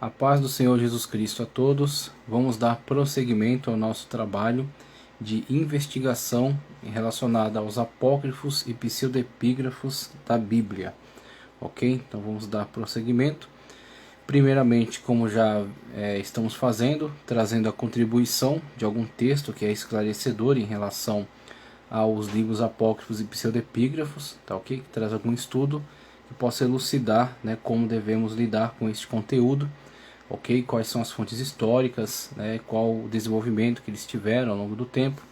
A paz do Senhor Jesus Cristo a todos. Vamos dar prosseguimento ao nosso trabalho de investigação relacionada aos apócrifos e pseudepígrafos da Bíblia. Ok? Então vamos dar prosseguimento. Primeiramente, como já estamos fazendo, trazendo a contribuição de algum texto que é esclarecedor em relação aos livros apócrifos e pseudepígrafos, tá ok? Que traz algum estudo que possa elucidar, né, como devemos lidar com este conteúdo. Ok, quais são as fontes históricas, né, qual o desenvolvimento que eles tiveram ao longo do tempo,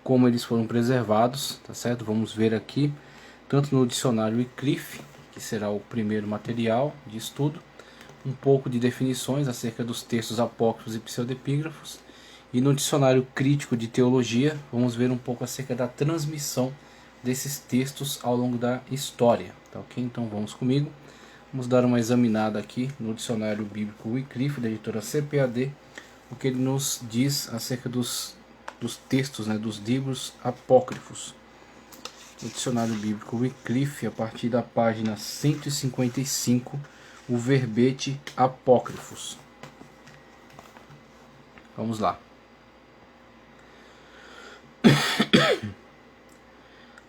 como eles foram preservados, tá certo? Vamos ver aqui, tanto no dicionário Wycliffe, que será o primeiro material de estudo, um pouco de definições acerca dos textos apócrifos e pseudepígrafos, e no dicionário crítico de teologia, vamos ver um pouco acerca da transmissão desses textos ao longo da história, tá ok? Então vamos comigo. Vamos dar uma examinada aqui no dicionário bíblico Wycliffe, da editora CPAD, o que ele nos diz acerca dos textos, né, dos livros apócrifos. No dicionário bíblico Wycliffe, a partir da página 155, o verbete apócrifos. Vamos lá.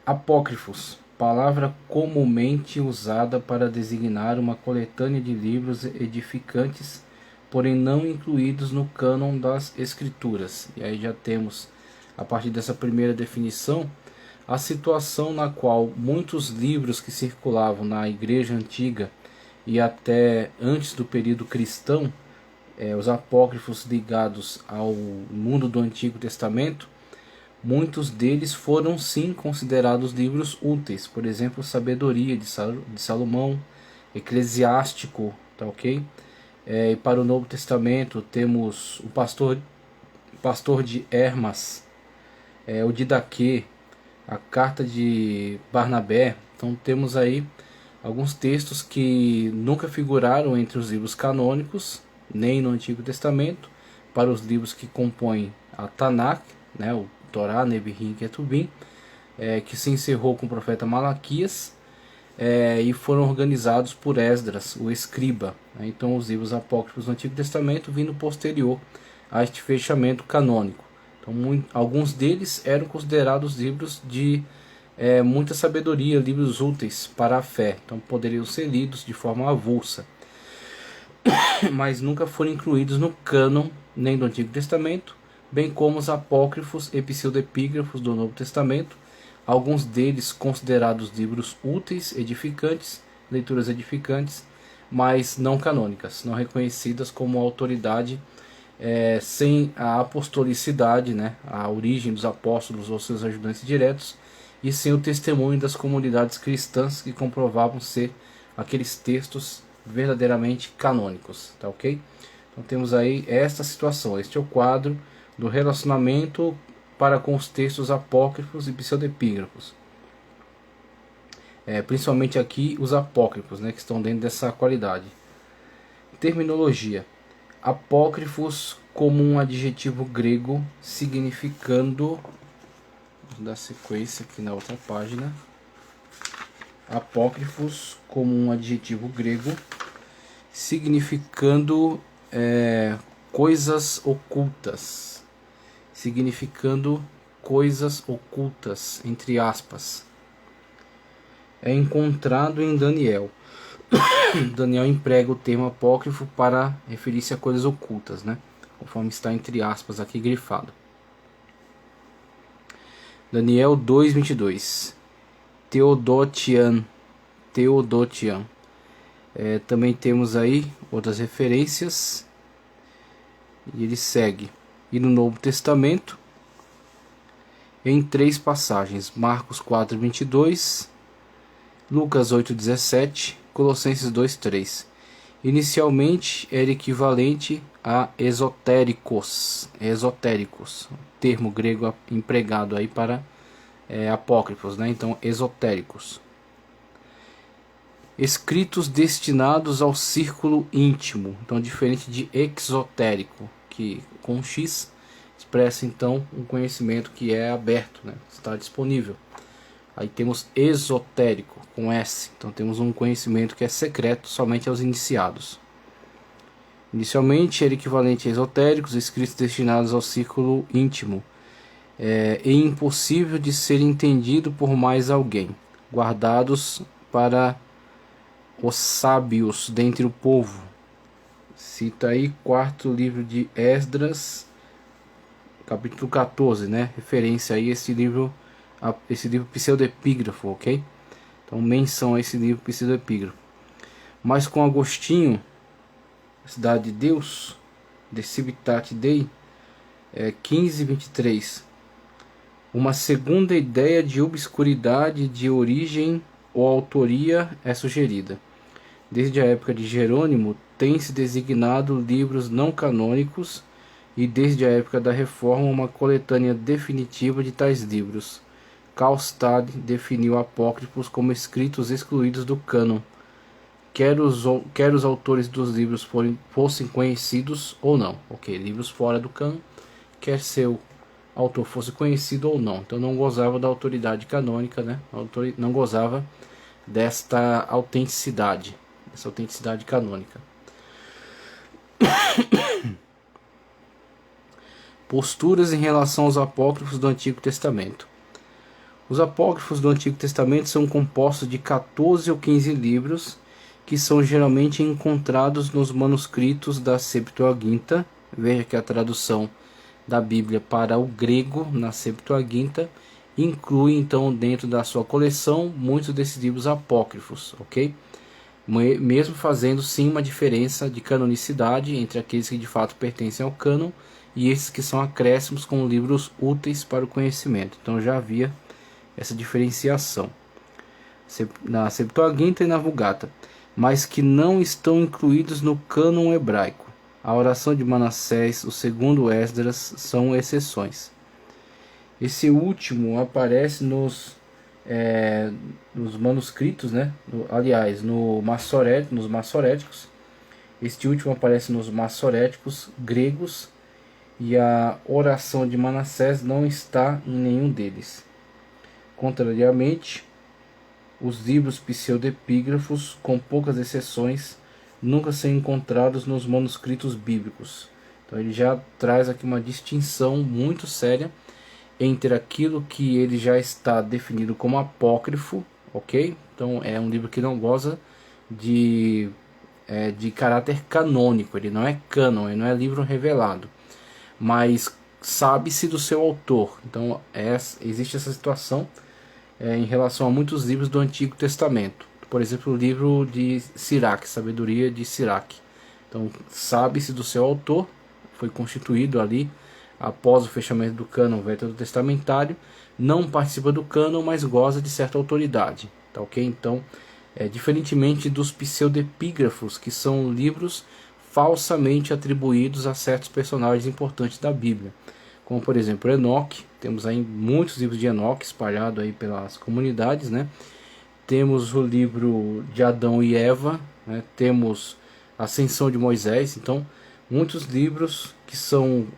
Apócrifos, palavra comumente usada para designar uma coletânea de livros edificantes, porém não incluídos no cânon das Escrituras. E aí já temos, a partir dessa primeira definição, a situação na qual muitos livros que circulavam na Igreja Antiga e até antes do período cristão, os apócrifos ligados ao mundo do Antigo Testamento, muitos deles foram sim considerados livros úteis, por exemplo, Sabedoria de Salomão, Eclesiástico, tá ok? E para o Novo Testamento temos o Pastor de Hermas, o Didaquê, a Carta de Barnabé. Então temos aí alguns textos que nunca figuraram entre os livros canônicos, nem no Antigo Testamento, para os livros que compõem a Tanakh, né, o Torá, Nevi'im e Ketuvim, que se encerrou com o profeta Malaquias, e foram organizados por Esdras, o escriba. Né? Então os livros apócrifos do Antigo Testamento vindo posterior a este fechamento canônico. Então alguns deles eram considerados livros de muita sabedoria, livros úteis para a fé. Então poderiam ser lidos de forma avulsa, mas nunca foram incluídos no cânon nem do Antigo Testamento, bem como os apócrifos e pseudepígrafos do Novo Testamento, alguns deles considerados livros úteis, edificantes, leituras edificantes, mas não canônicas, não reconhecidas como autoridade, sem a apostolicidade, né, a origem dos apóstolos ou seus ajudantes diretos, e sem o testemunho das comunidades cristãs que comprovavam ser aqueles textos verdadeiramente canônicos, tá ok? Então temos aí esta situação, este é o quadro do relacionamento para com os textos apócrifos e pseudepígrafos. Principalmente aqui os apócrifos, né, que estão dentro dessa qualidade. Terminologia. Apócrifos como um adjetivo grego significando... Vamos dar sequência aqui na outra página. Apócrifos como um adjetivo grego significando coisas ocultas. Significando coisas ocultas, entre aspas. É encontrado em Daniel. Daniel emprega o termo apócrifo para referir-se a coisas ocultas, né? Conforme está entre aspas aqui grifado. Daniel 2:22. Teodotian. Também temos aí outras referências. E ele segue. E no Novo Testamento, em 3 passagens: Marcos 4:22, Lucas 8:17, Colossenses 2:3. Inicialmente era equivalente a esotéricos, termo grego empregado aí para apócrifos, né? Então esotéricos, escritos destinados ao círculo íntimo. Então diferente de exotérico, que com X expressa então um conhecimento que é aberto, né? Está disponível. Aí temos esotérico com S, então temos um conhecimento que é secreto somente aos iniciados. Inicialmente era equivalente a esotéricos, escritos destinados ao círculo íntimo, e impossível de ser entendido por mais alguém, guardados para os sábios dentre o povo. Cita aí quarto livro de Esdras, capítulo 14, né? Referência aí a esse livro pseudepígrafo, ok? Então menção a esse livro pseudepígrafo. Mas com Agostinho, Cidade de Deus, De Civitate Dei, 15:23, uma segunda ideia de obscuridade de origem ou autoria é sugerida. Desde a época de Jerônimo, tem-se designado livros não canônicos e desde a época da Reforma uma coletânea definitiva de tais livros. Karlstadt definiu apócrifos como escritos excluídos do cânon, quer os autores dos livros fossem conhecidos ou não. Ok, livros fora do cânon, quer seu autor fosse conhecido ou não. Então não gozava da autoridade canônica, né? Não gozava desta autenticidade, essa autenticidade canônica. Posturas em relação aos apócrifos do Antigo Testamento. Os apócrifos do Antigo Testamento são compostos de 14 ou 15 livros que são geralmente encontrados nos manuscritos da Septuaginta. Veja que a tradução da Bíblia para o grego na Septuaginta inclui então dentro da sua coleção muitos desses livros apócrifos, ok? Mesmo fazendo sim uma diferença de canonicidade entre aqueles que de fato pertencem ao cânon e esses que são acréscimos como livros úteis para o conhecimento. Então já havia essa diferenciação na Septuaginta e na Vulgata, mas que não estão incluídos no cânon hebraico. A oração de Manassés, o segundo Esdras, são exceções. Esse último aparece nos manuscritos, né? Aliás, nos massoréticos. Este último aparece nos massoréticos gregos e a oração de Manassés não está em nenhum deles. Contrariamente, os livros pseudepígrafos, com poucas exceções, nunca são encontrados nos manuscritos bíblicos. Então ele já traz aqui uma distinção muito séria entre aquilo que ele já está definido como apócrifo, ok? Então é um livro que não goza de caráter canônico, ele não é cânon, ele não é livro revelado, mas sabe-se do seu autor. Então existe essa situação em relação a muitos livros do Antigo Testamento. Por exemplo, o livro de Siraque, Sabedoria de Siraque. Então sabe-se do seu autor, foi constituído ali após o fechamento do cânon veterotestamentário, não participa do cânon, mas goza de certa autoridade. Tá, ok? Então, diferentemente dos pseudepígrafos, que são livros falsamente atribuídos a certos personagens importantes da Bíblia, como por exemplo Enoque. Temos aí muitos livros de Enoque espalhados aí pelas comunidades, né? Temos o livro de Adão e Eva, né? Temos a Ascensão de Moisés. Então, muitos livros que são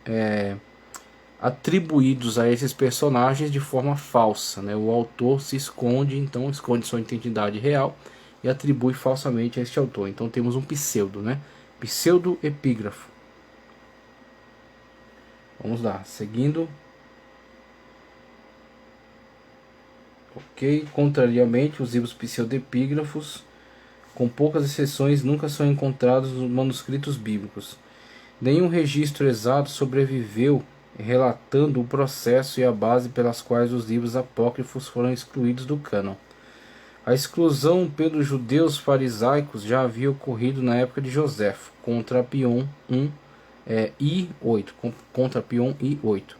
atribuídos a esses personagens de forma falsa, né? O autor se esconde, então esconde sua identidade real e atribui falsamente a este autor. Então temos um pseudo, né? Pseudo-epígrafo. Vamos lá, seguindo. Ok, contrariamente, os livros pseudepígrafos, com poucas exceções, nunca são encontrados nos manuscritos bíblicos. Nenhum registro exato sobreviveu relatando o processo e a base pelas quais os livros apócrifos foram excluídos do cânon. A exclusão pelos judeus farisaicos já havia ocorrido na época de Joséfo, contra Pion I 8,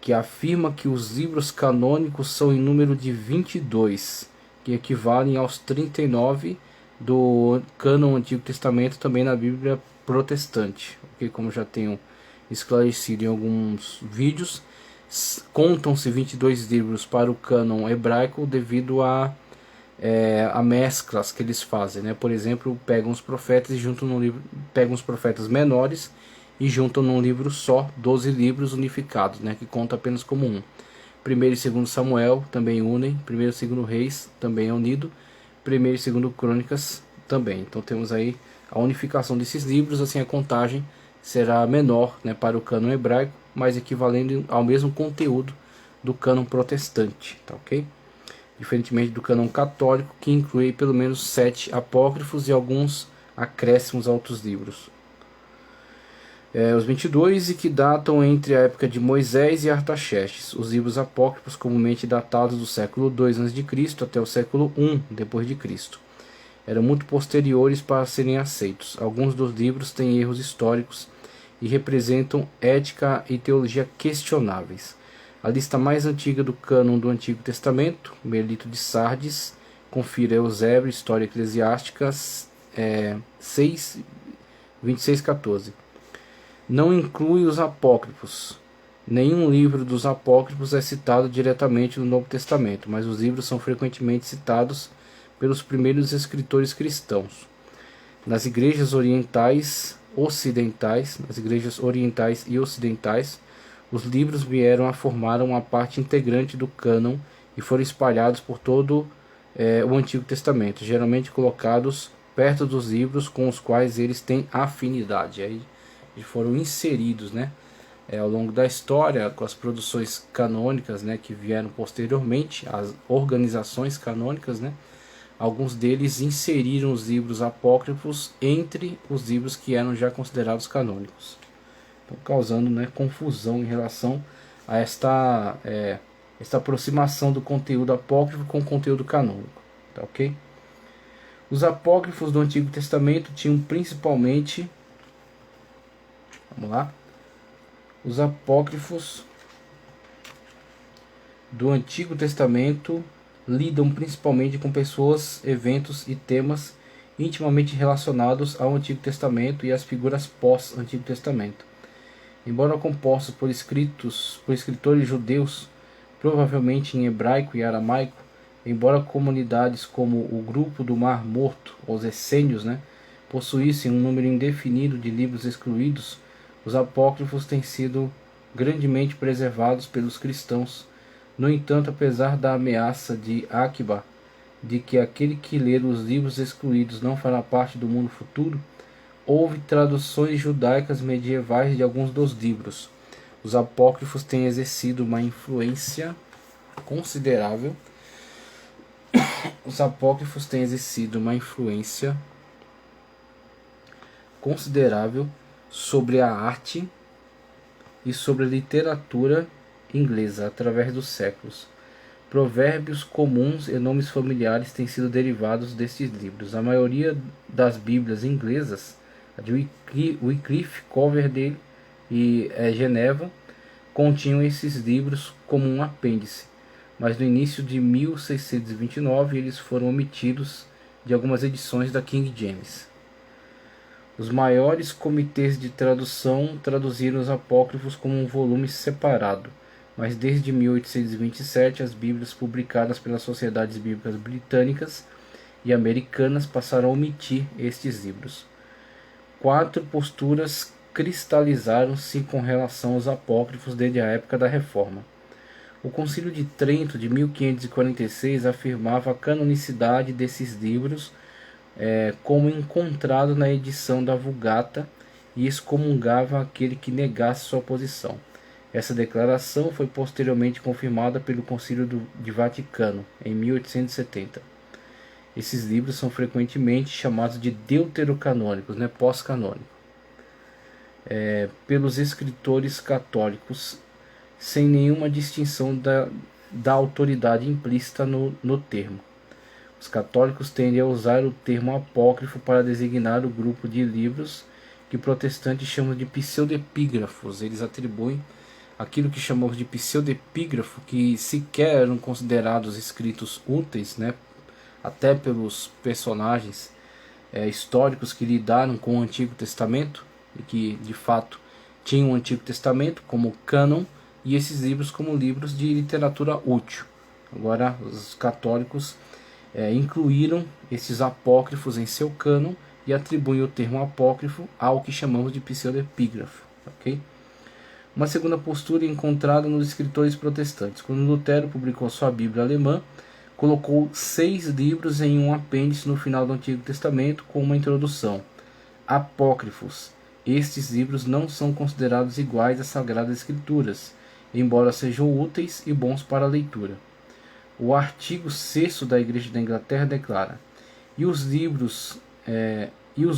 que afirma que os livros canônicos são em número de 22, que equivalem aos 39 do cânon Antigo Testamento, também na Bíblia protestante, okay? Como já tenho esclarecido em alguns vídeos, contam-se 22 livros para o cânon hebraico devido a mesclas que eles fazem, né? Por exemplo, pegam os profetas e juntam num livro, pegam os profetas menores e juntam num livro só 12 livros unificados, né? Que conta apenas como um. 1º e 2º Samuel também unem, 1º e 2º Reis também é unido, 1º e 2º Crônicas também. Então temos aí a unificação desses livros, assim a contagem será menor, né, para o cânon hebraico, mas equivalendo ao mesmo conteúdo do cânon protestante, tá ok? Diferentemente do cânon católico, que inclui pelo menos 7 apócrifos e alguns acréscimos a outros livros. Os 22 e que datam entre a época de Moisés e Artaxerxes, os livros apócrifos comumente datados do século II a.C. até o século I d.C. Eram muito posteriores para serem aceitos. Alguns dos livros têm erros históricos e representam ética e teologia questionáveis. A lista mais antiga do cânon do Antigo Testamento, Melito de Sardes, confira Eusébio, História Eclesiástica 6, 26-14. Não inclui os apócrifos. Nenhum livro dos apócrifos é citado diretamente no Novo Testamento, mas os livros são frequentemente citados pelos primeiros escritores cristãos. Nas igrejas orientais e ocidentais, os livros vieram a formar uma parte integrante do cânon e foram espalhados por todo o Antigo Testamento, geralmente colocados perto dos livros com os quais eles têm afinidade. Aí foram inseridos, né, ao longo da história, com as produções canônicas, né, que vieram posteriormente, as organizações canônicas, né, alguns deles inseriram os livros apócrifos entre os livros que eram já considerados canônicos, então, causando, né, confusão em relação a esta aproximação do conteúdo apócrifo com o conteúdo canônico, tá ok? Os apócrifos do Antigo Testamento tinham principalmente, vamos lá, os apócrifos do Antigo Testamento lidam principalmente com pessoas, eventos e temas intimamente relacionados ao Antigo Testamento e às figuras pós-Antigo Testamento. Embora compostos por escritores judeus, provavelmente em hebraico e aramaico, embora comunidades como o Grupo do Mar Morto, os essênios, né, possuíssem um número indefinido de livros excluídos, os apócrifos têm sido grandemente preservados pelos cristãos. No entanto, apesar da ameaça de Akiba de que aquele que ler os livros excluídos não fará parte do mundo futuro, houve traduções judaicas medievais de alguns dos livros. Os apócrifos têm exercido uma influência considerável. Sobre a arte e sobre a literatura inglesa através dos séculos. Provérbios comuns e nomes familiares têm sido derivados destes livros. A maioria das bíblias inglesas, a de Wycliffe, Coverdale e Geneva, continham esses livros como um apêndice, mas no início de 1629 eles foram omitidos de algumas edições da King James. Os maiores comitês de tradução traduziram os apócrifos como um volume separado, mas desde 1827 as Bíblias publicadas pelas Sociedades Bíblicas Britânicas e Americanas passaram a omitir estes livros. 4 posturas cristalizaram-se com relação aos apócrifos desde a época da Reforma. O Concílio de Trento de 1546 afirmava a canonicidade desses livros como encontrado na edição da Vulgata e excomungava aquele que negasse sua posição. Essa declaração foi posteriormente confirmada pelo Concílio de Vaticano em 1870. Esses livros são frequentemente chamados de deuterocanônicos, né, pós-canônicos, pelos escritores católicos, sem nenhuma distinção da autoridade implícita no termo. Os católicos tendem a usar o termo apócrifo para designar o grupo de livros que protestantes chamam de pseudepígrafos. Eles atribuem aquilo que chamamos de pseudepígrafo, que sequer eram considerados escritos úteis, né, até pelos personagens históricos que lidaram com o Antigo Testamento e que de fato tinham o Antigo Testamento como cânon e esses livros como livros de literatura útil. Agora os católicos incluíram esses apócrifos em seu cânon e atribuem o termo apócrifo ao que chamamos de pseudepígrafo. Okay? Uma segunda postura encontrada nos escritores protestantes. Quando Lutero publicou sua Bíblia alemã, colocou 6 livros em um apêndice no final do Antigo Testamento com uma introdução. Apócrifos. Estes livros não são considerados iguais às Sagradas Escrituras, embora sejam úteis e bons para a leitura. O artigo 6º da Igreja da Inglaterra declara: e os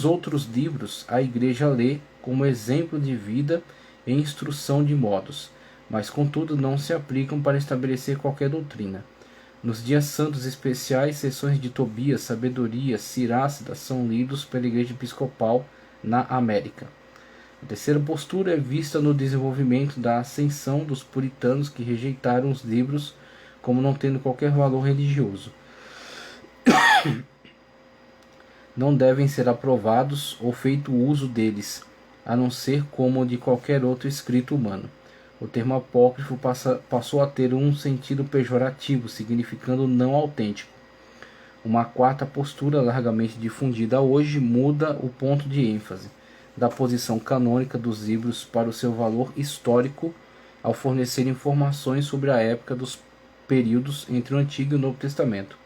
outros livros a Igreja lê como exemplo de vida e instrução de modos, mas contudo não se aplicam para estabelecer qualquer doutrina. Nos dias santos especiais, sessões de Tobias, Sabedoria, Sirácida são lidos pela Igreja Episcopal na América. A terceira postura é vista no desenvolvimento da ascensão dos puritanos que rejeitaram os livros como não tendo qualquer valor religioso. Não devem ser aprovados ou feito uso deles, a não ser como de qualquer outro escrito humano. O termo apócrifo passou a ter um sentido pejorativo, significando não autêntico. Uma quarta postura, largamente difundida hoje, muda o ponto de ênfase da posição canônica dos livros para o seu valor histórico, ao fornecer informações sobre a época dos períodos entre o Antigo e o Novo Testamento.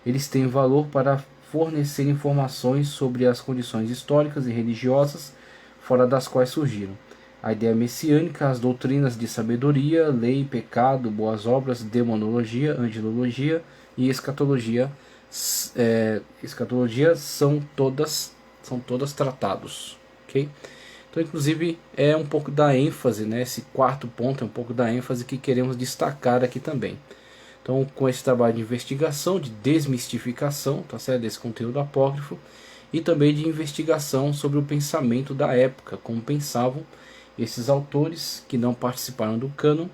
Eles têm valor para fornecer informações sobre as condições históricas e religiosas fora das quais surgiram. A ideia messiânica, as doutrinas de sabedoria, lei, pecado, boas obras, demonologia, angelologia e escatologia, são todas tratados. Okay? Então, inclusive, é um pouco da ênfase, né? Esse quarto ponto é um pouco da ênfase que queremos destacar aqui também. Então, com esse trabalho de investigação, de desmistificação, tá certo? Desse conteúdo apócrifo, e também de investigação sobre o pensamento da época, como pensavam esses autores que não participaram do cânon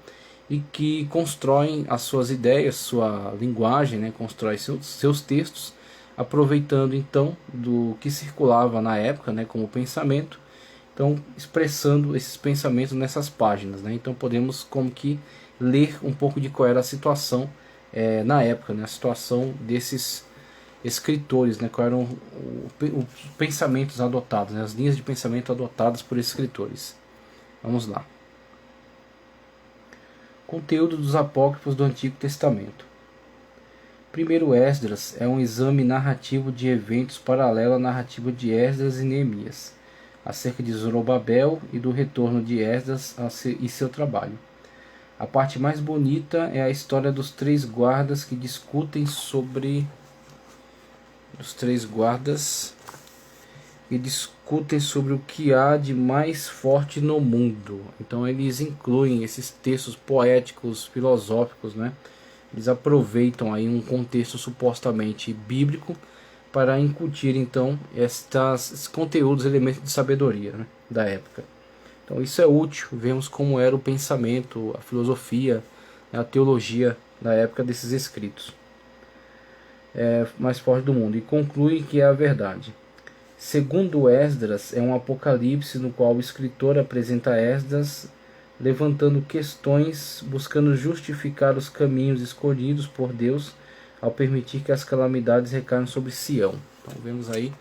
e que constroem as suas ideias, sua linguagem, né? Constroem seus textos, aproveitando então do que circulava na época, né? Como pensamento, então expressando esses pensamentos nessas páginas, né? Então podemos como que ler um pouco de qual era a situação na época, né? A situação desses escritores, né? Quais eram os pensamentos adotados, né? As linhas de pensamento adotadas por esses escritores. Vamos lá. Conteúdo dos apócrifos do Antigo Testamento. Primeiro Esdras é um exame narrativo de eventos paralelo à narrativa de Esdras e Neemias, acerca de Zorobabel e do retorno de Esdras e seu trabalho. A parte mais bonita é a história dos 3 guardas que discutem sobre o que há de mais forte no mundo. Então eles incluem esses textos poéticos, filosóficos, né? Eles aproveitam aí um contexto supostamente bíblico para incutir então esses conteúdos, elementos de sabedoria, né, da época. Então isso é útil, vemos como era o pensamento, a filosofia, a teologia da época desses escritos mais forte do mundo, e conclui que é a verdade. Segundo Esdras, é um apocalipse no qual o escritor apresenta Esdras levantando questões, buscando justificar os caminhos escolhidos por Deus ao permitir que as calamidades recaiam sobre Sião. Então vemos aí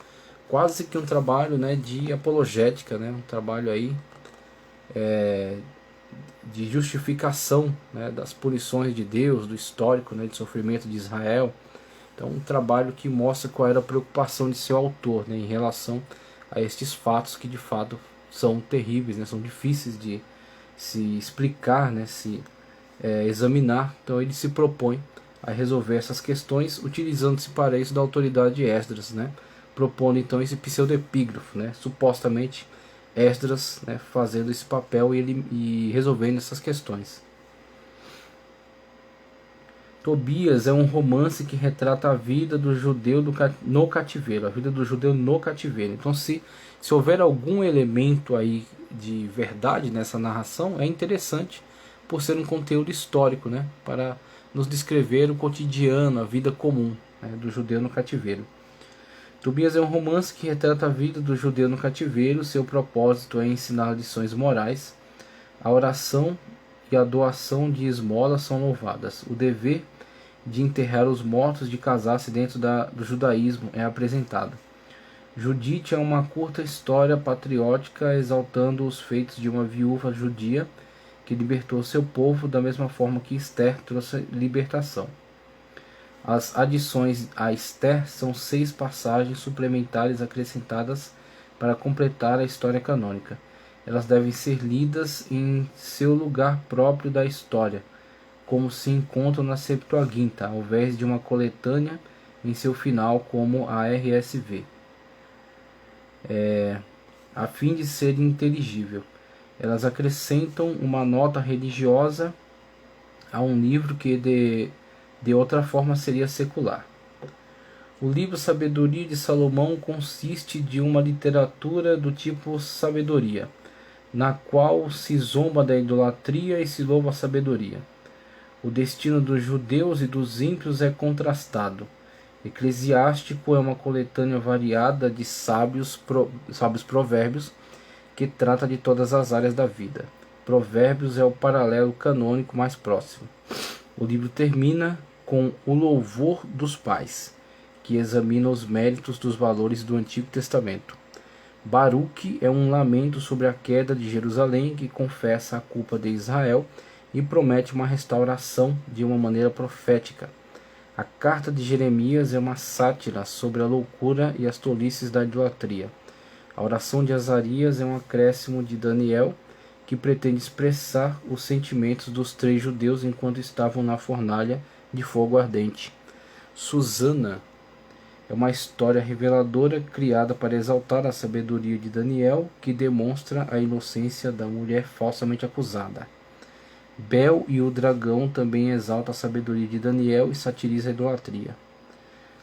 quase que um trabalho, né, de apologética, né, um trabalho aí de justificação, né, das punições de Deus, do histórico, né, de sofrimento de Israel. Então um trabalho que mostra qual era a preocupação de seu autor, né, em relação a estes fatos que de fato são terríveis, né, são difíceis de se explicar, né, se examinar. Então ele se propõe a resolver essas questões utilizando-se para isso da autoridade de Esdras, né, propondo então esse pseudoepígrafo, né, supostamente Esdras, né, fazendo esse papel e resolvendo essas questões. Tobias é um romance que retrata a vida do judeu no cativeiro, a vida do judeu no cativeiro. Então se houver algum elemento aí de verdade nessa narração, é interessante por ser um conteúdo histórico, né, para nos descrever o cotidiano, a vida comum, né, do judeu no cativeiro. Tobias é um romance que retrata a vida do judeu no cativeiro. Seu propósito é ensinar lições morais. A oração e a doação de esmolas são louvadas. O dever de enterrar os mortos, de casar-se dentro do judaísmo é apresentado. Judite é uma curta história patriótica exaltando os feitos de uma viúva judia que libertou seu povo da mesma forma que Esther trouxe libertação. As adições a Esther são 6 passagens suplementares acrescentadas para completar a história canônica. Elas devem ser lidas em seu lugar próprio da história, como se encontram na Septuaginta, ao invés de uma coletânea em seu final, como a RSV, a fim de ser inteligível. Elas acrescentam uma nota religiosa a um livro que de outra forma seria secular. O livro Sabedoria de Salomão consiste de uma literatura do tipo sabedoria, na qual se zomba da idolatria e se louva a sabedoria. O destino dos judeus e dos ímpios é contrastado. Eclesiástico é uma coletânea variada de sábios provérbios que trata de todas as áreas da vida. Provérbios é o paralelo canônico mais próximo. O livro termina com o louvor dos pais, que examina os méritos dos valores do Antigo Testamento. Baruque é um lamento sobre a queda de Jerusalém, que confessa a culpa de Israel e promete uma restauração de uma maneira profética. A carta de Jeremias é uma sátira sobre a loucura e as tolices da idolatria. A oração de Azarias é um acréscimo de Daniel, que pretende expressar os sentimentos dos 3 judeus enquanto estavam na fornalha de fogo ardente. Susana é uma história reveladora criada para exaltar a sabedoria de Daniel, que demonstra a inocência da mulher falsamente acusada. Bel e o dragão também exalta a sabedoria de Daniel e satiriza a idolatria.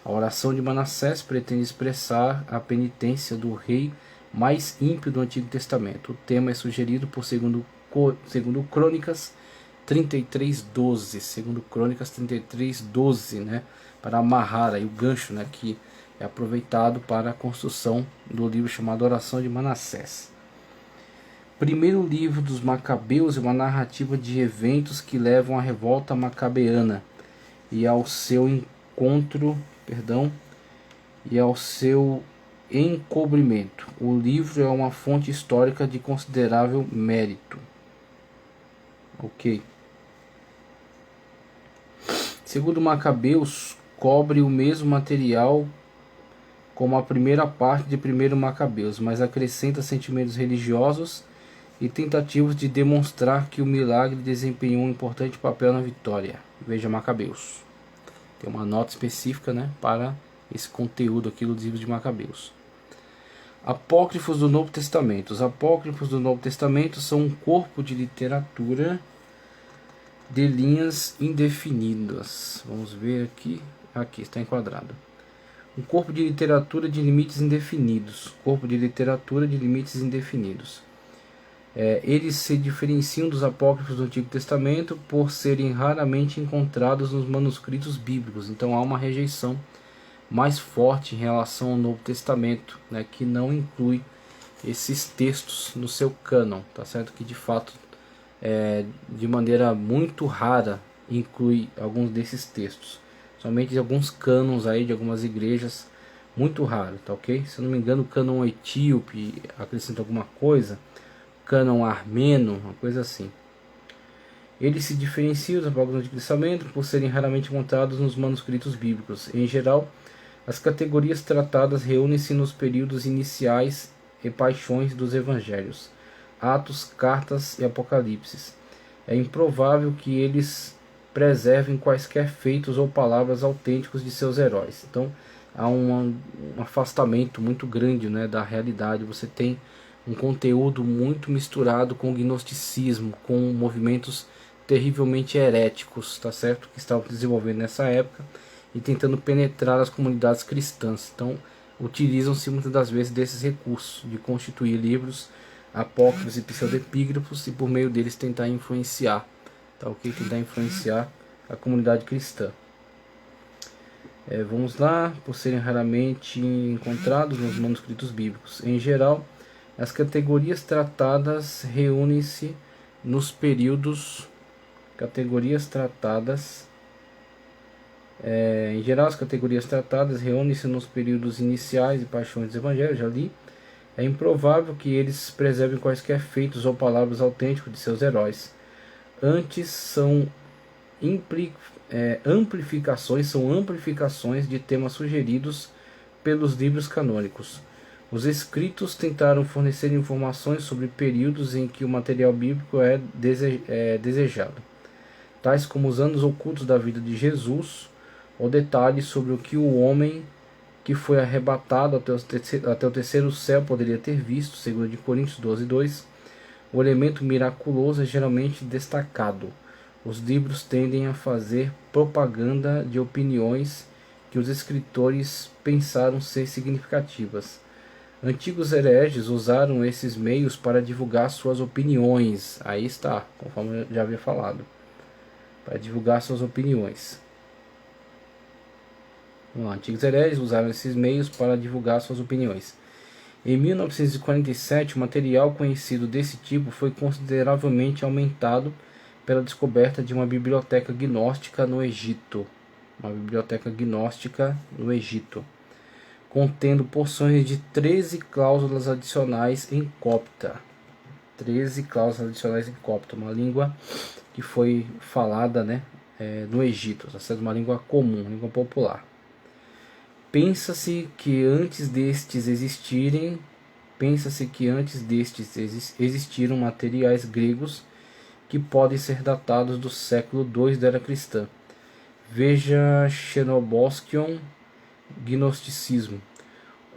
A oração de Manassés pretende expressar a penitência do rei mais ímpio do Antigo Testamento. O tema é sugerido por segundo Crônicas 33:12, segundo Crônicas 33:12, né, para amarrar aí o gancho, né, que é aproveitado para a construção do livro chamado Oração de Manassés. Primeiro livro dos Macabeus é uma narrativa de eventos que levam à revolta macabeana e ao seu encobrimento. O livro é uma fonte histórica de considerável mérito. Ok. Segundo Macabeus, cobre o mesmo material como a primeira parte de Primeiro Macabeus, mas acrescenta sentimentos religiosos e tentativas de demonstrar que o milagre desempenhou um importante papel na vitória. Veja Macabeus. Tem uma nota específica, né, para esse conteúdo aqui do livro de Macabeus. Apócrifos do Novo Testamento. Os apócrifos do Novo Testamento são um corpo de literatura de linhas indefinidas. Vamos ver aqui. Aqui está enquadrado. Um corpo de literatura de limites indefinidos. Corpo de literatura de limites indefinidos. Eles se diferenciam dos apócrifos do Antigo Testamento por serem raramente encontrados nos manuscritos bíblicos. Então há uma rejeição mais forte em relação ao Novo Testamento, né, que não inclui esses textos no seu cânon, tá certo? Que de fato, de maneira muito rara, inclui alguns desses textos. Somente alguns cânons aí de algumas igrejas, muito raro, tá ok? Se eu não me engano, o cânon etíope acrescenta alguma coisa, cânon armeno, uma coisa assim. Eles se diferenciam dos apócrifos do Antigo Testamento por serem raramente encontrados nos manuscritos bíblicos. Em geral, as categorias tratadas reúnem-se nos períodos iniciais e paixões dos evangelhos, Atos, Cartas e Apocalipse. É improvável que eles preservem quaisquer feitos ou palavras autênticos de seus heróis. Então há um afastamento muito grande, né, da realidade. Você tem um conteúdo muito misturado com o gnosticismo, com movimentos terrivelmente heréticos, tá certo? Que estavam desenvolvendo nessa época e tentando penetrar as comunidades cristãs. Então utilizam-se muitas das vezes desses recursos de constituir livros apócrifos e pseudepígrafos e por meio deles tentar influenciar, tá ok? Tentar influenciar a comunidade cristã. Vamos lá, por serem raramente encontrados nos manuscritos bíblicos. Em geral, as categorias tratadas reúnem-se nos períodos. Em geral, as categorias tratadas reúnem-se nos períodos iniciais e paixões dos evangelhos, já li. É improvável que eles preservem quaisquer feitos ou palavras autênticos de seus heróis. Antes são são amplificações de temas sugeridos pelos livros canônicos. Os escritos tentaram fornecer informações sobre períodos em que o material bíblico é desejado, tais como os anos ocultos da vida de Jesus, ou detalhes sobre o que o homem que foi arrebatado até o terceiro céu poderia ter visto, segundo de Coríntios 12:2. O elemento miraculoso é geralmente destacado. Os livros tendem a fazer propaganda de opiniões que os escritores pensaram ser significativas. Antigos hereges usaram esses meios para divulgar suas opiniões. Aí está, conforme eu já havia falado. Para divulgar suas opiniões. Antigos hereges usaram esses meios para divulgar suas opiniões. Em 1947, o material conhecido desse tipo foi consideravelmente aumentado pela descoberta de uma biblioteca gnóstica no Egito. Contendo porções de 13 cláusulas adicionais em copta. 13 cláusulas adicionais em copta, uma língua que foi falada, no Egito, uma língua comum, língua popular. Pensa-se que antes destes existiram materiais gregos que podem ser datados do século II da Era Cristã. Veja Xenoboscion, Gnosticismo.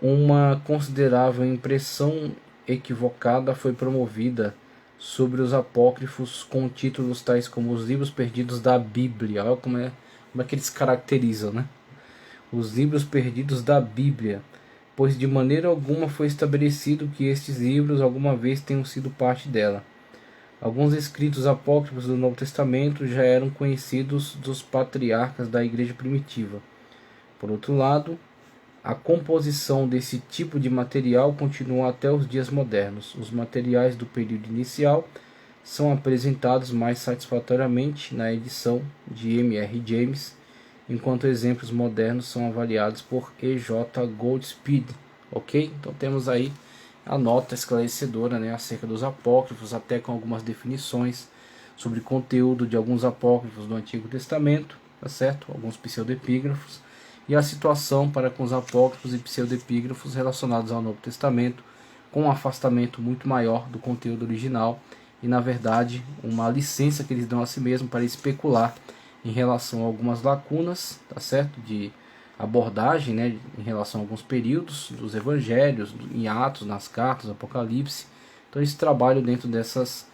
Uma considerável impressão equivocada foi promovida sobre os apócrifos com títulos tais como os livros perdidos da Bíblia. Olha como é que eles caracterizam, Os livros perdidos da Bíblia, pois de maneira alguma foi estabelecido que estes livros alguma vez tenham sido parte dela. Alguns escritos apócrifos do Novo Testamento já eram conhecidos dos patriarcas da Igreja primitiva. Por outro lado, a composição desse tipo de material continua até os dias modernos. Os materiais do período inicial são apresentados mais satisfatoriamente na edição de M.R. James, enquanto exemplos modernos são avaliados por E.J. Goldspeed, ok? Então temos aí a nota esclarecedora, acerca dos apócrifos, até com algumas definições sobre conteúdo de alguns apócrifos do Antigo Testamento, tá certo? Alguns pseudepígrafos, e a situação para com os apócrifos e pseudepígrafos relacionados ao Novo Testamento, com um afastamento muito maior do conteúdo original e, na verdade, uma licença que eles dão a si mesmos para especular em relação a algumas lacunas, tá certo? De abordagem, em relação a alguns períodos dos evangelhos, em Atos, nas cartas, Apocalipse. Então eles trabalham dentro dessas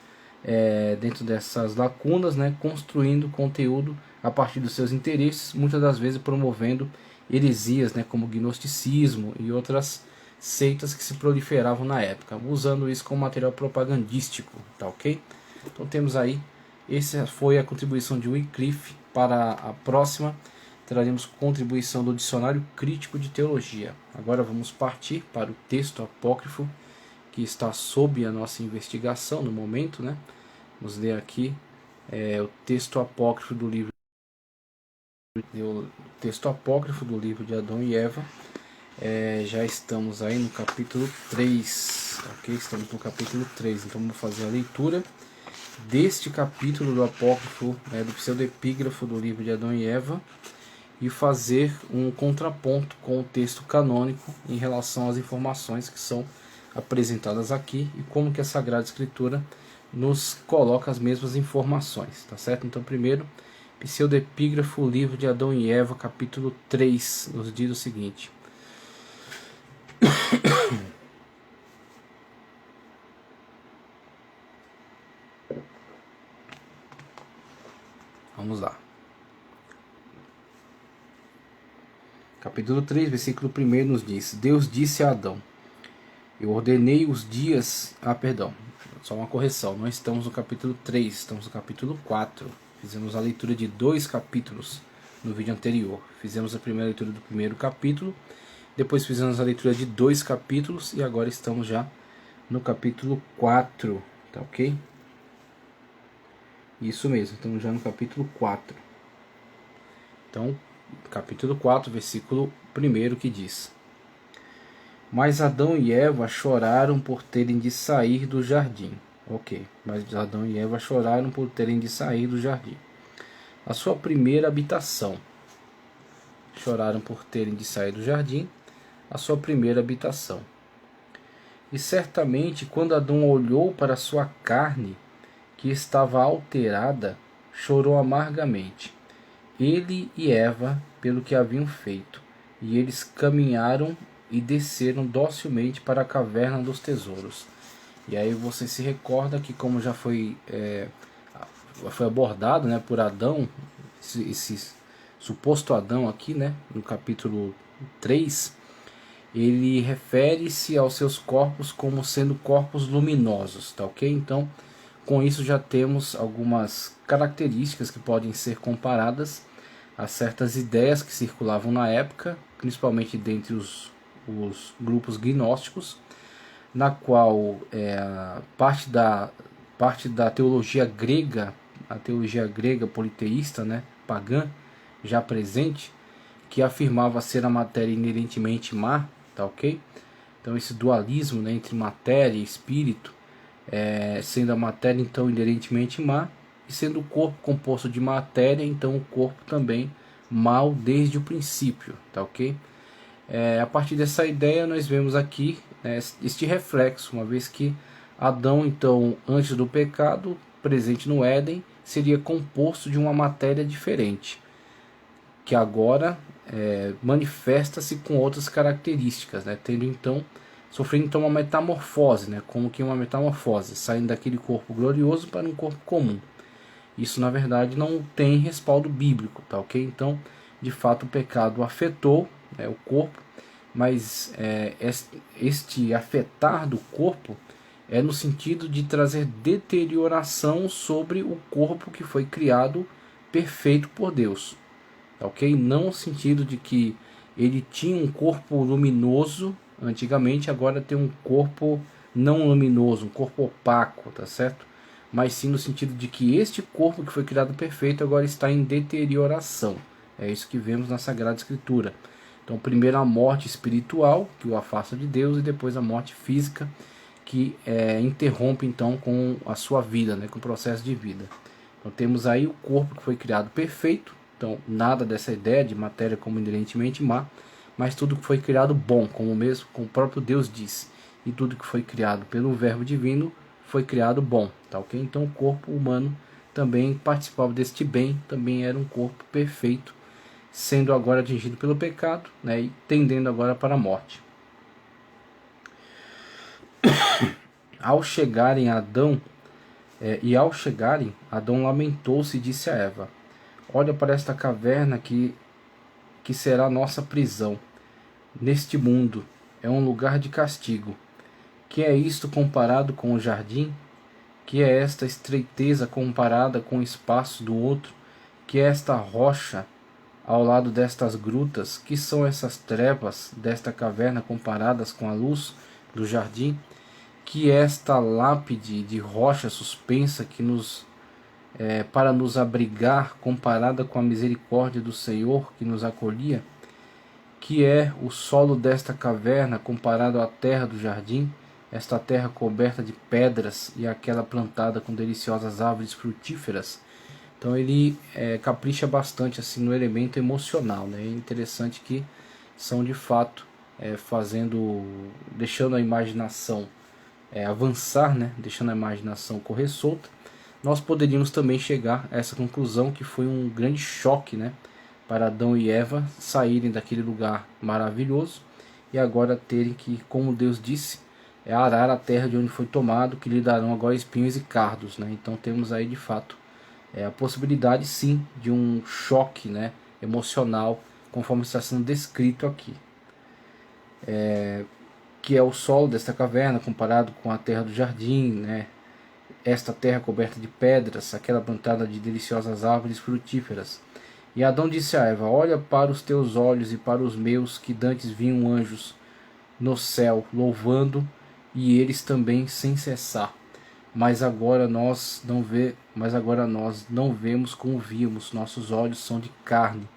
lacunas, construindo conteúdo a partir dos seus interesses, muitas das vezes promovendo heresias, como o gnosticismo e outras seitas que se proliferavam na época, usando isso como material propagandístico, tá ok? Então temos aí, essa foi a contribuição de Wycliffe. Para a próxima, traremos contribuição do Dicionário Crítico de Teologia. Agora vamos partir para o texto apócrifo que está sob a nossa investigação no momento, Vamos ler aqui o texto apócrifo do livro de Adão e Eva. Já estamos aí no capítulo 3, ok? Estamos no capítulo 3, então vamos fazer a leitura deste capítulo do apócrifo, do pseudepígrafo do livro de Adão e Eva, e fazer um contraponto com o texto canônico em relação às informações que são apresentadas aqui e como que a Sagrada Escritura nos coloca as mesmas informações, tá certo? Então, primeiro, pseudepígrafo, livro de Adão e Eva, capítulo 3, nos diz o seguinte: vamos lá. Capítulo 3, versículo 1 nos diz: Deus disse a Adão: eu ordenei os dias... só uma correção, não estamos no capítulo 3, estamos no capítulo 4. Fizemos a leitura de 2 capítulos no vídeo anterior. Fizemos a primeira leitura do primeiro capítulo, depois fizemos a leitura de 2 capítulos e agora estamos já no capítulo 4, tá ok? Isso mesmo, estamos já no capítulo 4. Então, capítulo 4, versículo 1 que diz: Mas Adão e Eva choraram por terem de sair do jardim. Ok, mas Adão e Eva choraram por terem de sair do jardim. a sua primeira habitação. Choraram por terem de sair do jardim, a sua primeira habitação. E certamente, quando Adão olhou para a sua carne, que estava alterada, chorou amargamente, ele e Eva, pelo que haviam feito. E eles caminharam e desceram docilmente para a caverna dos tesouros. E aí você se recorda que, como já foi abordado, né, por Adão, esse suposto Adão aqui, né, no capítulo 3, ele refere-se aos seus corpos como sendo corpos luminosos, tá ok? Então, com isso já temos algumas características que podem ser comparadas a certas ideias que circulavam na época, principalmente dentre os grupos gnósticos, na qual parte da teologia grega, a teologia grega politeísta, né, pagã, já presente, que afirmava ser a matéria inerentemente má, tá ok? Então esse dualismo, né, entre matéria e espírito, sendo a matéria então inerentemente má, e sendo o corpo composto de matéria, então o corpo também mal desde o princípio, tá ok? A partir dessa ideia nós vemos aqui este reflexo, uma vez que Adão, então, antes do pecado, presente no Éden, seria composto de uma matéria diferente, que agora manifesta-se com outras características, né? Sofrendo então uma metamorfose, né? Como que uma metamorfose, saindo daquele corpo glorioso para um corpo comum. Isso na verdade não tem respaldo bíblico, tá ok? Então, de fato, o pecado afetou o corpo, mas este afetar do corpo é no sentido de trazer deterioração sobre o corpo que foi criado perfeito por Deus, tá ok? Não no sentido de que ele tinha um corpo luminoso antigamente, agora tem um corpo não luminoso, um corpo opaco, tá certo? Mas sim no sentido de que este corpo que foi criado perfeito agora está em deterioração. É isso que vemos na Sagrada Escritura. Então, primeiro a morte espiritual, que o afasta de Deus, e depois a morte física, que interrompe então com a sua vida, né, com o processo de vida. Então temos aí o corpo que foi criado perfeito, então nada dessa ideia de matéria como inerentemente má, mas tudo que foi criado bom, como o próprio Deus disse, e tudo que foi criado pelo Verbo Divino foi criado bom, tá ok? Então o corpo humano também participava deste bem, também era um corpo perfeito, sendo agora atingido pelo pecado, né, e tendendo agora para a morte. Ao chegarem Adão lamentou-se e disse a Eva: olha para esta caverna que será nossa prisão. Neste mundo é um lugar de castigo. Que é isto comparado com o jardim? Que é esta estreiteza comparada com o espaço do outro? Que é esta rocha ao lado destas grutas? Que são essas trevas desta caverna comparadas com a luz do jardim? Que é esta lápide de rocha suspensa que para nos abrigar, comparada com a misericórdia do Senhor que nos acolhia? Que é o solo desta caverna comparado à terra do jardim, esta terra coberta de pedras e aquela plantada com deliciosas árvores frutíferas? Então ele capricha bastante assim no elemento emocional, né? É interessante que são de fato deixando a imaginação avançar, né? Deixando a imaginação correr solta. Nós poderíamos também chegar a essa conclusão que foi um grande choque, né, para Adão e Eva saírem daquele lugar maravilhoso e agora terem que, como Deus disse, arar a terra de onde foi tomado, que lhe darão agora espinhos e cardos, né? Então temos aí de fato a possibilidade sim de um choque, né, emocional, conforme está sendo descrito aqui. Que é o solo desta caverna comparado com a terra do jardim, né? Esta terra coberta de pedras, aquela plantada de deliciosas árvores frutíferas. E Adão disse a Eva: olha para os teus olhos e para os meus, que dantes vinham anjos no céu, louvando, e eles também sem cessar. Mas agora nós não vemos como víamos, nossos olhos são de carne,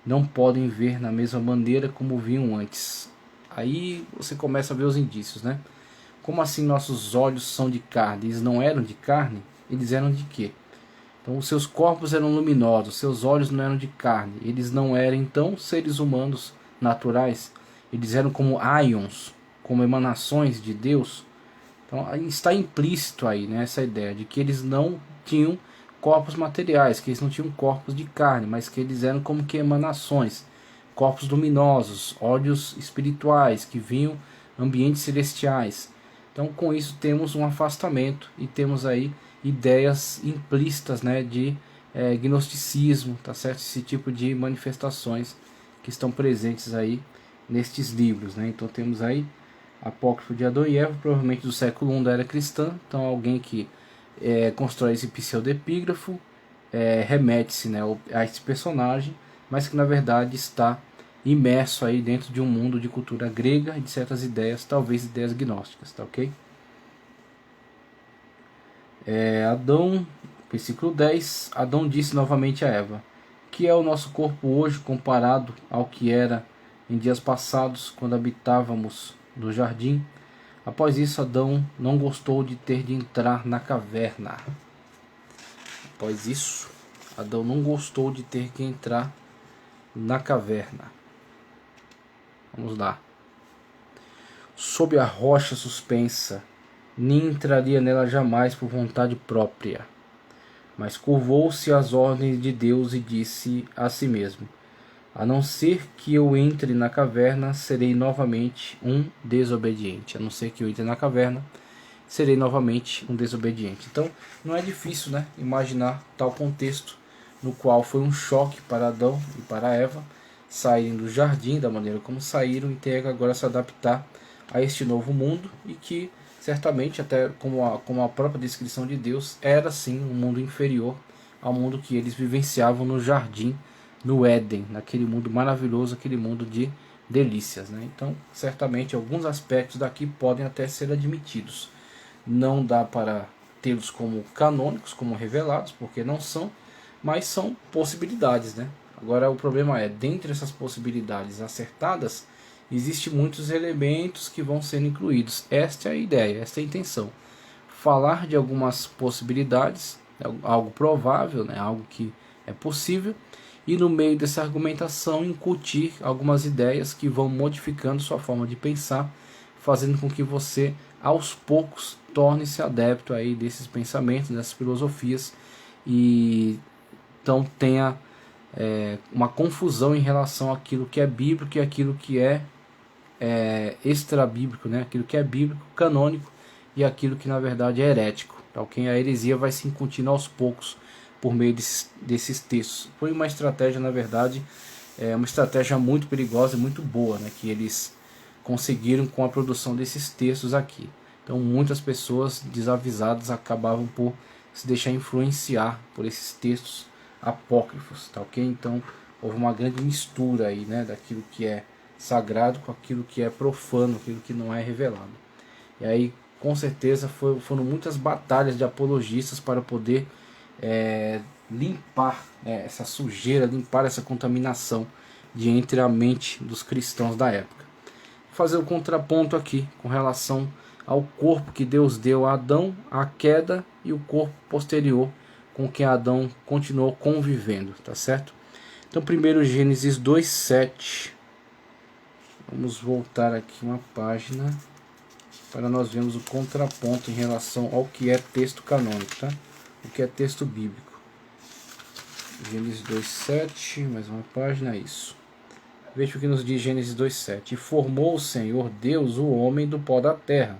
não podem ver na mesma maneira como viam antes. Aí você começa a ver os indícios, né? Como assim nossos olhos são de carne? Eles não eram de carne? Eles eram de quê? Então os seus corpos eram luminosos, seus olhos não eram de carne. Eles não eram então seres humanos naturais. Eles eram como aions, como emanações de Deus. Então está implícito aí, né, essa ideia de que eles não tinham corpos materiais, que eles não tinham corpos de carne, mas que eles eram como que emanações, corpos luminosos, olhos espirituais que vinham ambientes celestiais. Então com isso temos um afastamento e temos aí ideias implícitas, né, de gnosticismo, tá certo? Esse tipo de manifestações que estão presentes aí nestes livros, né? Então temos aí Apócrifo de Adão e Eva, provavelmente do século I da era cristã. Então alguém que constrói esse pseudepígrafo remete-se, né, a esse personagem, mas que na verdade está imerso aí dentro de um mundo de cultura grega e de certas ideias, talvez ideias gnósticas, tá ok? Adão, versículo 10, Adão disse novamente a Eva: que é o nosso corpo hoje comparado ao que era em dias passados, quando habitávamos no jardim? Após isso, Adão não gostou de ter de entrar na caverna. Após isso, Adão não gostou de ter que entrar na caverna. Vamos lá. Sob a rocha suspensa, nem entraria nela jamais por vontade própria. Mas curvou-se às ordens de Deus e disse a si mesmo: a não ser que eu entre na caverna, serei novamente um desobediente. A não ser que eu entre na caverna, serei novamente um desobediente. Então, não é difícil, né, imaginar tal contexto no qual foi um choque para Adão e para Eva saírem do jardim da maneira como saíram e ter que agora se adaptar a este novo mundo, e que certamente, até como a própria descrição de Deus, era sim um mundo inferior ao mundo que eles vivenciavam no jardim, no Éden, naquele mundo maravilhoso, aquele mundo de delícias, né? Então, certamente, alguns aspectos daqui podem até ser admitidos. Não dá para tê-los como canônicos, como revelados, porque não são, mas são possibilidades, né? Agora, o problema é, dentre essas possibilidades acertadas, existem muitos elementos que vão ser incluídos. Esta é a ideia, esta é a intenção. Falar de algumas possibilidades, algo provável, né? Algo que é possível, e no meio dessa argumentação incutir algumas ideias que vão modificando sua forma de pensar, fazendo com que você, aos poucos, torne-se adepto aí desses pensamentos, dessas filosofias, e então tenha uma confusão em relação àquilo que é bíblico e aquilo que é extra-bíblico, né? Aquilo que é bíblico, canônico, e aquilo que na verdade é herético. Tá, okay? A heresia vai se incutindo aos poucos por meio desses textos. Foi uma estratégia, na verdade, uma estratégia muito perigosa e muito boa, né, que eles conseguiram com a produção desses textos aqui. Então muitas pessoas desavisadas acabavam por se deixar influenciar por esses textos apócrifos, tá ok? Então houve uma grande mistura aí, né, daquilo que é sagrado com aquilo que é profano, aquilo que não é revelado. E aí, com certeza, foram muitas batalhas de apologistas para poder limpar essa sujeira, limpar essa contaminação de entre a mente dos cristãos da época. Vou fazer o contraponto aqui com relação ao corpo que Deus deu a Adão, a queda, e o corpo posterior com que Adão continuou convivendo, tá certo? Então, primeiro Gênesis 2:7. Vamos voltar aqui uma página para nós vermos o contraponto em relação ao que é texto canônico, tá? O que é texto bíblico. Gênesis 2:7, mais uma página, isso. Veja o que nos diz Gênesis 2:7. E formou o Senhor Deus o homem do pó da terra.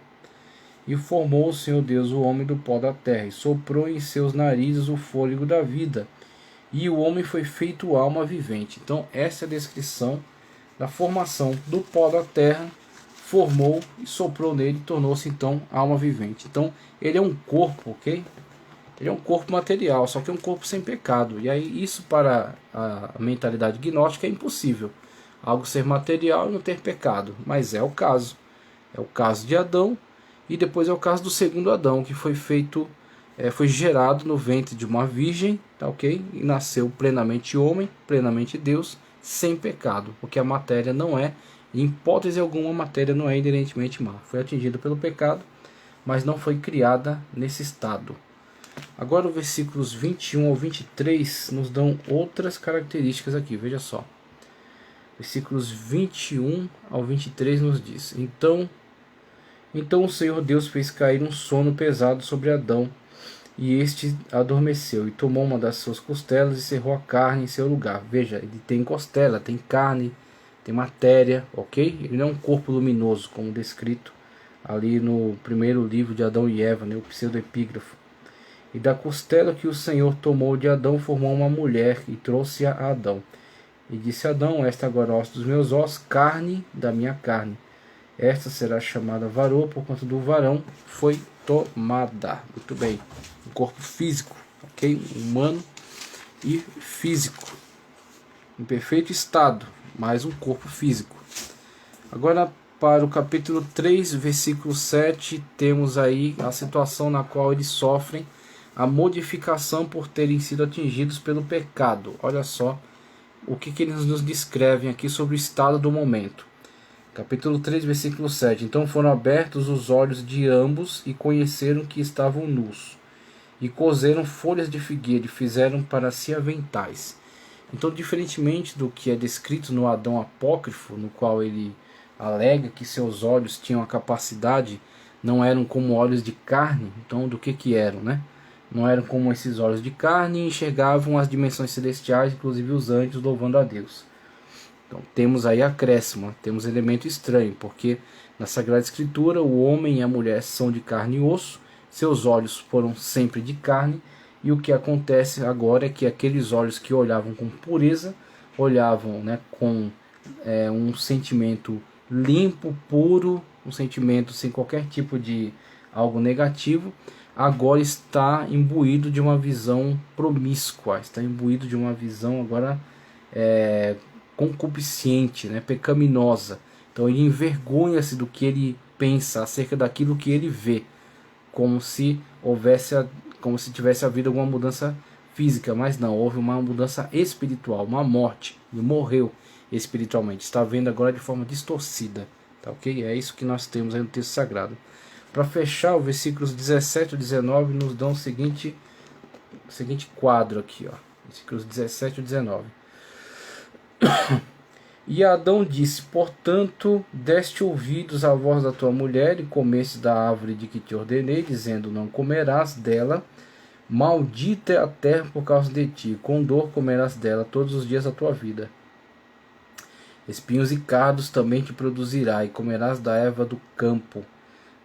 E formou o Senhor Deus o homem do pó da terra, e soprou em seus narizes o fôlego da vida, e o homem foi feito alma vivente. Então essa é a descrição da formação do pó da terra, formou e soprou nele, tornou-se então alma vivente. Então ele é um corpo, ok? Ele é um corpo material, só que é um corpo sem pecado. E aí isso para a mentalidade gnóstica é impossível. Algo ser material e não ter pecado. Mas é o caso. É o caso de Adão, e depois é o caso do segundo Adão, que foi feito, foi gerado no ventre de uma virgem, tá ok? E nasceu plenamente homem, plenamente Deus, sem pecado, porque a matéria não é, em hipótese alguma, a matéria não é inerentemente má. Foi atingida pelo pecado, mas não foi criada nesse estado. Agora, os versículos 21 ao 23 nos dão outras características aqui, veja só. Versículos 21 ao 23 nos diz: Então o Senhor Deus fez cair um sono pesado sobre Adão, e este adormeceu, e tomou uma das suas costelas e cerrou a carne em seu lugar. Veja, ele tem costela, tem carne, tem matéria, ok? Ele não é um corpo luminoso, como descrito ali no primeiro livro de Adão e Eva, né, o pseudoepígrafo. E da costela que o Senhor tomou de Adão, formou uma mulher e trouxe-a a Adão. E disse Adão: Esta agora é osso dos meus ossos, carne da minha carne. Esta será chamada varoa, por conta do varão foi tomada. Muito bem. Um corpo físico, ok? Humano e físico. Em perfeito estado, mas um corpo físico. Agora, para o capítulo 3, versículo 7, temos aí a situação na qual eles sofrem a modificação por terem sido atingidos pelo pecado. Olha só o que eles nos descrevem aqui sobre o estado do momento. Capítulo 3, versículo 7. Então foram abertos os olhos de ambos e conheceram que estavam nus. E coseram folhas de figueira e fizeram para si aventais. Então, diferentemente do que é descrito no Adão apócrifo, no qual ele alega que seus olhos tinham a capacidade, não eram como olhos de carne. Então, do que eram, né? Não eram como esses olhos de carne e enxergavam as dimensões celestiais, inclusive os anjos louvando a Deus. Então temos aí acréscimo, temos elemento estranho, porque na Sagrada Escritura o homem e a mulher são de carne e osso, seus olhos foram sempre de carne, e o que acontece agora é que aqueles olhos que olhavam com pureza, olhavam, né, com um sentimento limpo, puro, um sentimento sem qualquer tipo de algo negativo, agora está imbuído de uma visão promíscua, está imbuído de uma visão agora concupiscente, né, pecaminosa. Então ele envergonha-se do que ele pensa acerca daquilo que ele vê, como se tivesse havido alguma mudança física, mas não, houve uma mudança espiritual, uma morte, ele morreu espiritualmente, está vendo agora de forma distorcida, tá ok? É isso que nós temos aí no texto sagrado. Para fechar, os versículos 17 e 19 nos dão o seguinte quadro aqui, ó, versículos 17 e 19. E Adão disse: Portanto, deste ouvidos à voz da tua mulher, e comeste da árvore de que te ordenei, dizendo: Não comerás dela, maldita é a terra por causa de ti, com dor comerás dela todos os dias da tua vida. Espinhos e cardos também te produzirá, e comerás da erva do campo.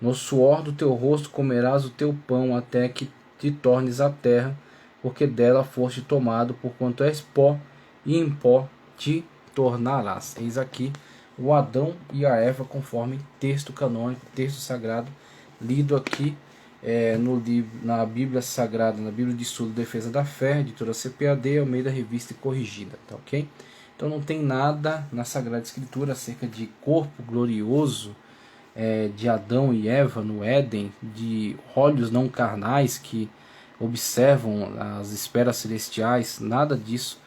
No suor do teu rosto comerás o teu pão, até que te tornes a terra, porque dela foste tomado, porquanto és pó, e em pó te tornarás. Eis aqui o Adão e a Eva, conforme texto canônico, texto sagrado, lido aqui na Bíblia Sagrada, na Bíblia de Estudo Defesa da Fé, editora CPAD, Almeida Revista e Corrigida, tá ok? Então não tem nada na Sagrada Escritura acerca de corpo glorioso de Adão e Eva no Éden, de olhos não carnais que observam as esferas celestiais, nada disso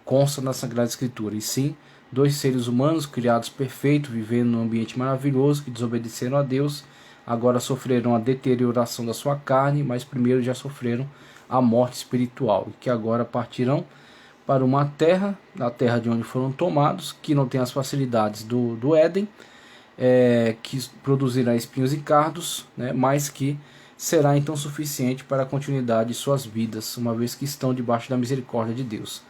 consta na Sagrada Escritura, e sim dois seres humanos criados perfeitos, vivendo num ambiente maravilhoso, que desobedeceram a Deus, agora sofreram a deterioração da sua carne, mas primeiro já sofreram a morte espiritual, e que agora partirão para uma terra, a terra de onde foram tomados, que não tem as facilidades do Éden, que produzirá espinhos e cardos, né, mas que será então suficiente para a continuidade de suas vidas, uma vez que estão debaixo da misericórdia de Deus.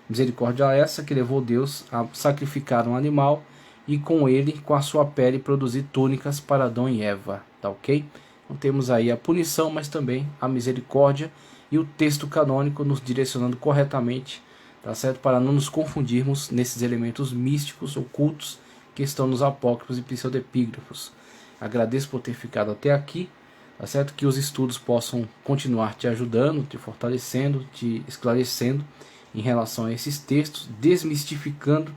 Misericórdia essa que levou Deus a sacrificar um animal e com ele, com a sua pele, produzir túnicas para Adão e Eva, tá ok? Então temos aí a punição, mas também a misericórdia e o texto canônico nos direcionando corretamente, tá certo? Para não nos confundirmos nesses elementos místicos, ocultos, que estão nos apócrifos e pseudepígrafos. Agradeço por ter ficado até aqui, tá certo? Que os estudos possam continuar te ajudando, te fortalecendo, te esclarecendo em relação a esses textos, desmistificando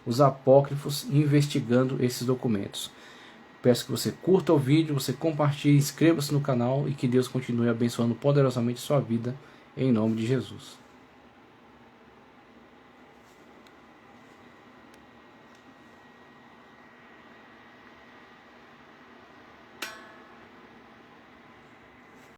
os apócrifos e investigando esses documentos. Peço que você curta o vídeo, você compartilhe, inscreva-se no canal e que Deus continue abençoando poderosamente sua vida, em nome de Jesus.